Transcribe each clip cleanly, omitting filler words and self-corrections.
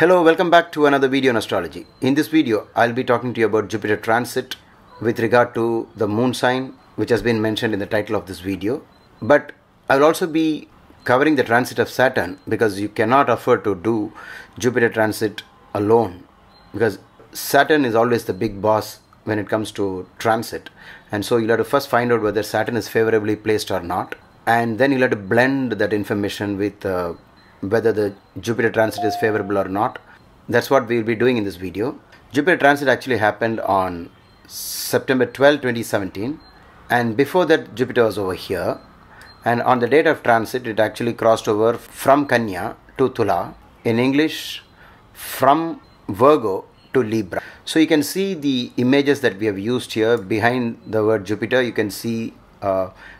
Hello, welcome back to another video on astrology. In this video, I'll be talking to you about Jupiter transit with regard to the moon sign, which has been mentioned in the title of this video. But I'll also be covering the transit of Saturn because you cannot afford to do Jupiter transit alone, because Saturn is always the big boss when it comes to transit. And so you'll have to first find out whether Saturn is favorably placed or not. And then you'll have to blend that information with whether the Jupiter transit is favorable or not. That's what we'll be doing in this video. Jupiter transit actually happened on September 12, 2017. And before that, Jupiter was over here. And on the date of transit, it actually crossed over from Kanya to Tula. In English, from Virgo to Libra. So you can see the images that we have used here. Behind the word Jupiter, you can see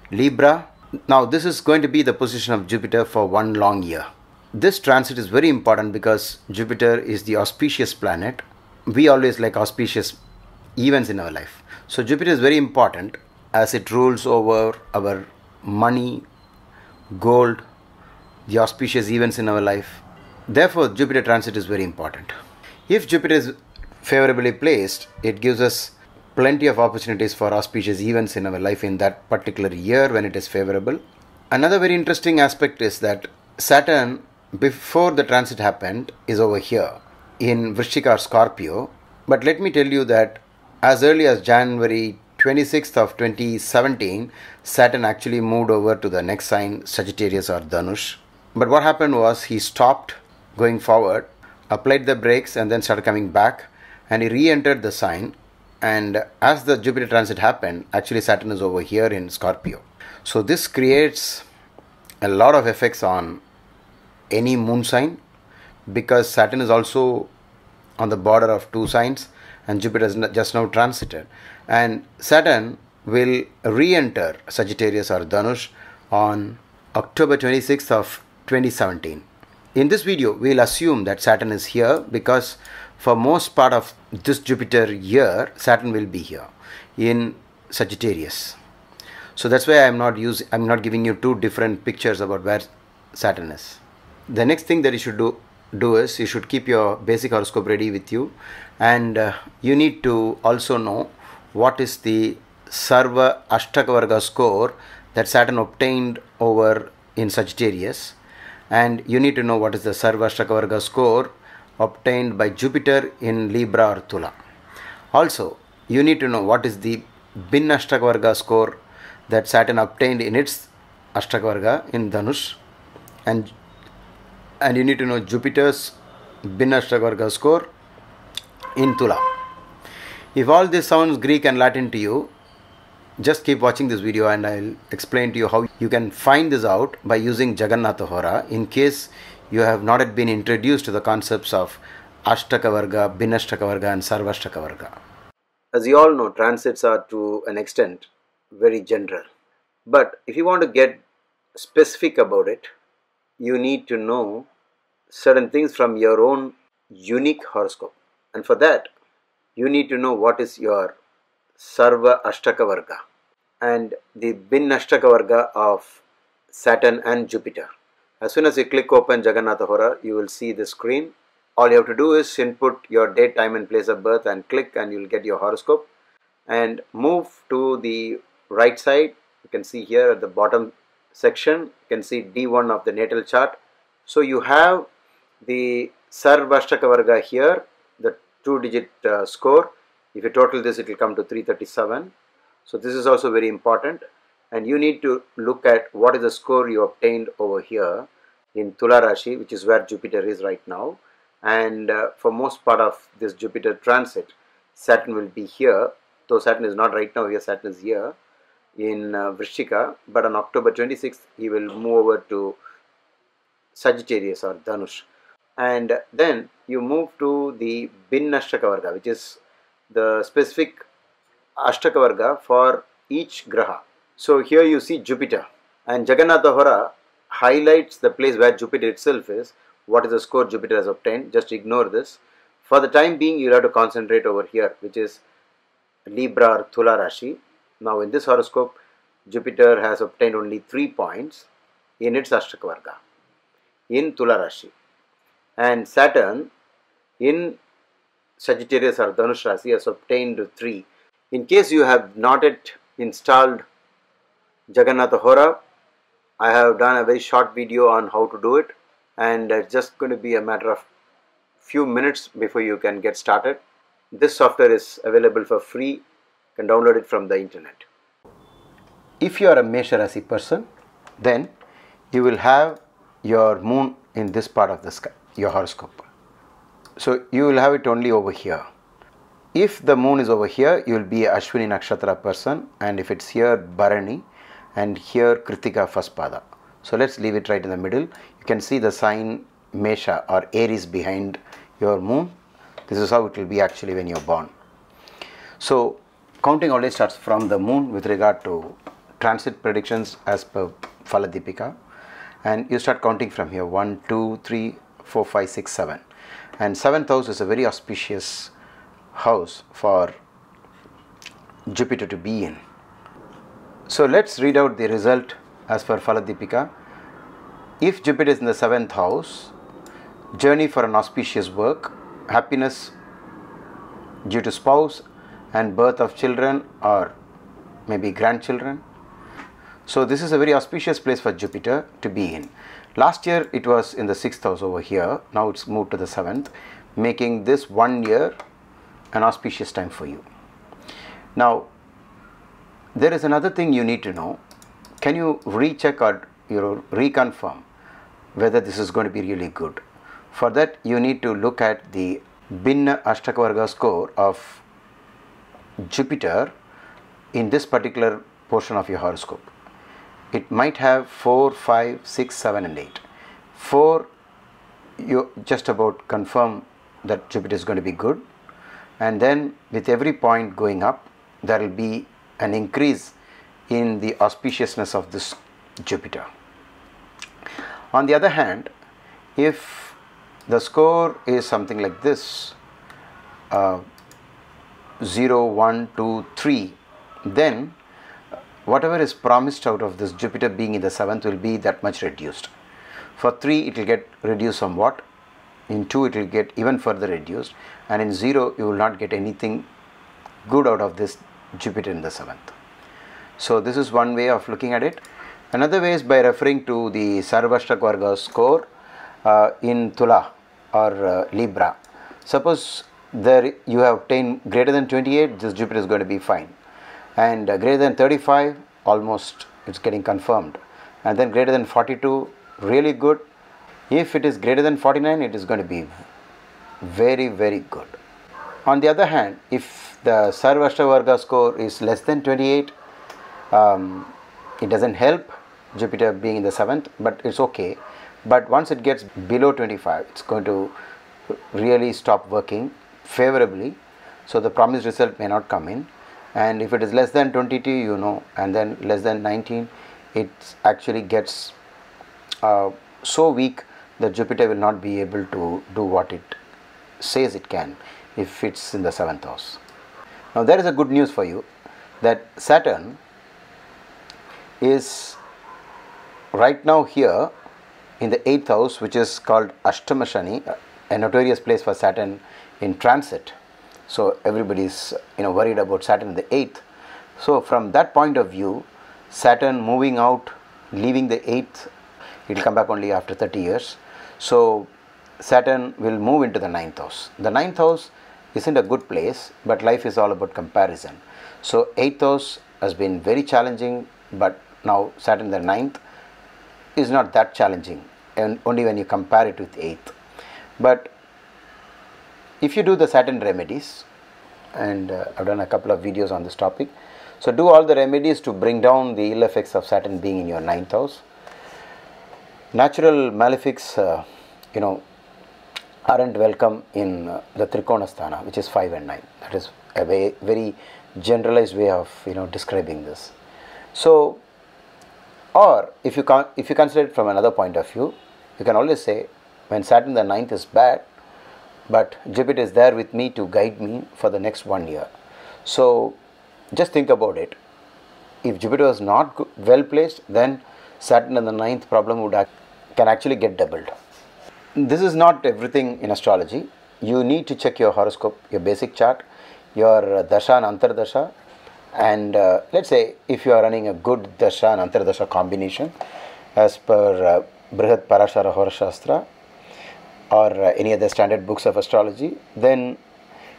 Libra. Now, this is going to be the position of Jupiter for one long year. This transit is very important because Jupiter is the auspicious planet. We always like auspicious events in our life. So Jupiter is very important as it rules over our money, gold, the auspicious events in our life. Therefore, Jupiter transit is very important. If Jupiter is favorably placed, it gives us plenty of opportunities for auspicious events in our life in that particular year when it is favorable. Another very interesting aspect is that Saturn, before the transit happened, is over here in Vrishchika or Scorpio. But let me tell you that as early as January 26th of 2017, Saturn actually moved over to the next sign, Sagittarius or Dhanush. But what happened was he stopped going forward, applied the brakes, and then started coming back, and he re-entered the sign. And as the Jupiter transit happened, actually Saturn is over here in Scorpio. So this creates a lot of effects on any moon sign, because Saturn is also on the border of two signs and Jupiter is just now transited. And Saturn will re-enter Sagittarius or Dhanush on October 26th of 2017. In this video, we'll assume that Saturn is here because for most part of this Jupiter year, Saturn will be here in Sagittarius. So that's why I'm not giving you two different pictures about where Saturn is. The next thing that you should do is you should keep your basic horoscope ready with you, and you need to also know what is the Sarva Ashtakavarga score that Saturn obtained over in Sagittarius, and you need to know what is the Sarva Ashtakavarga score obtained by Jupiter in Libra or Tula. Also, you need to know what is the Bin Ashtakavarga score that Saturn obtained in its Ashtakavarga in Dhanush, and you need to know Jupiter's Bin Ashtakavarga score in Tula. If all this sounds Greek and Latin to you, just keep watching this video and I'll explain to you how you can find this out by using Jagannatha Hora in case you have not yet been introduced to the concepts of Ashtakavarga, Bin Ashtakavarga and Sarva Ashtakavarga. As you all know, transits are to an extent very general. But if you want to get specific about it, you need to know certain things from your own unique horoscope. And for that, you need to know what is your Sarva Ashtakavarga and the Bin Ashtakavarga of Saturn and Jupiter. As soon as you click open Jagannatha Hora, you will see the screen. All you have to do is input your date, time and place of birth and click, and you will get your horoscope. And move to the right side. You can see here at the bottom section, you can see D1 of the natal chart. So you have the Sarva Ashtakavarga here, the 2-digit score. If you total this, it will come to 337. So this is also very important. And you need to look at what is the score you obtained over here in Tula Rashi, which is where Jupiter is right now. And for most part of this Jupiter transit, Saturn will be here. Though Saturn is not right now here, Saturn is here in Vrishchika. But on October 26th, he will move over to Sagittarius or Dhanush. And then you move to the Bin Ashtakavarga, which is the specific Ashtakavarga for each Graha. So here you see Jupiter, and Jagannatha Hora highlights the place where Jupiter itself is. What is the score Jupiter has obtained? Just ignore this. For the time being, you'll have to concentrate over here, which is Libra or Tula Rashi. Now in this horoscope, Jupiter has obtained only 3 points in its Ashtakavarga in Tula Rashi. And Saturn in Sagittarius or Dhanush Rasi has obtained 3. In case you have not yet installed Jagannatha Hora, I have done a very short video on how to do it, and it's just going to be a matter of few minutes before you can get started. This software is available for free. You can download it from the internet. If you are a Mesha Rasi person, then you will have your moon in this part of the sky, your horoscope. So you will have it only over here. If the moon is over here, you will be a Ashwini Nakshatra person, and if it's here, Bharani, and here Kritika first pada. So let's leave it right in the middle. You can see the sign Mesha or Aries behind your moon. This is how it will be actually when you're born. So counting always starts from the moon with regard to transit predictions as per Phaladipika, and you start counting from here 1, 2, 3, 4, 5, 6, 7, and 7th house is a very auspicious house for Jupiter to be in. So let's read out the result as per Phaladipika. If Jupiter is in the 7th house, journey for an auspicious work, happiness due to spouse and birth of children or maybe grandchildren. So this is a very auspicious place for Jupiter to be in. Last year it was in the 6th house over here. Now it's moved to the 7th, making this 1 year an auspicious time for you. Now there is another thing you need to know. Can you recheck or reconfirm whether this is going to be really good? For that you need to look at the Bhinna Ashtakavarga score of Jupiter in this particular portion of your horoscope. It might have 4, 5, 6, 7 and 8. 4, you just about confirm that Jupiter is going to be good, and then with every point going up there will be an increase in the auspiciousness of this Jupiter. On the other hand, if the score is something like this, 0, 1, 2, 3, then whatever is promised out of this Jupiter being in the 7th will be that much reduced. For 3 it will get reduced somewhat, in 2 it will get even further reduced, and in 0 you will not get anything good out of this Jupiter in the 7th. So this is one way of looking at it. Another way is by referring to the Sarvashtakvarga score in Tula or Libra. Suppose there you have obtained greater than 28, this Jupiter is going to be fine, and greater than 35, almost it's getting confirmed, and then greater than 42, really good. If it is greater than 49, it is going to be very, very good. On the other hand, if the Sarvashtakvarga score is less than 28, it doesn't help Jupiter being in the 7th, but it's okay. But once it gets below 25, it's going to really stop working favorably, so the promised result may not come in. And if it is less than 22, and then less than 19, it actually gets so weak that Jupiter will not be able to do what it says it can if it's in the 7th house. Now there is a good news for you, that Saturn is right now here in the 8th house, which is called Ashtama Shani, a notorious place for Saturn in transit. So everybody is worried about Saturn in the 8th. So from that point of view, Saturn moving out, leaving the 8th, it will come back only after 30 years. So Saturn will move into the 9th house. The 9th house isn't a good place, but life is all about comparison. So 8th house has been very challenging, but now Saturn in the 9th is not that challenging, and only when you compare it with 8th. But if you do the Saturn remedies, and I've done a couple of videos on this topic, so do all the remedies to bring down the ill effects of Saturn being in your 9th house. Natural malefics, aren't welcome in the Trikona Sthana, which is 5 and 9. That is a very generalized way of describing this. So, or if you consider it from another point of view, you can always say, when Saturn in the 9th is bad, but Jupiter is there with me to guide me for the next 1 year. So just think about it. If Jupiter was not well placed, then Saturn in the 9th problem can actually get doubled. This is not everything in astrology. you need to check your horoscope, your basic chart, your dasha and antardasha, and let's say if you are running a good dasha and antardasha combination as per Brihat Parashara Horashastra or any other standard books of astrology, then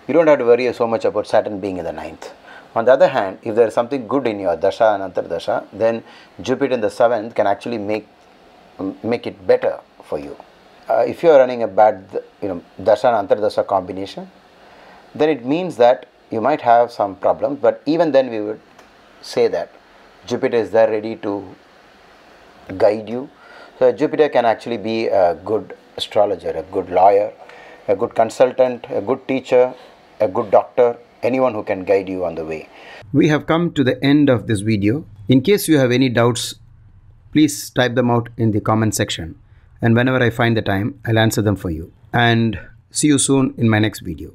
you don't have to worry so much about Saturn being in the 9th. On the other hand, if there is something good in your dasha and antardasha, then Jupiter in the 7th can actually make it better for you. If you are running a bad dasha and antardasha combination, then it means that you might have some problems, but even then we would say that Jupiter is there ready to guide you. So Jupiter can actually be a good astrologer, a good lawyer, a good consultant, a good teacher, a good doctor, anyone who can guide you on the way. We have come to the end of this video. In case you have any doubts, please type them out in the comment section, and whenever I find the time, I'll answer them for you. And see you soon in my next video.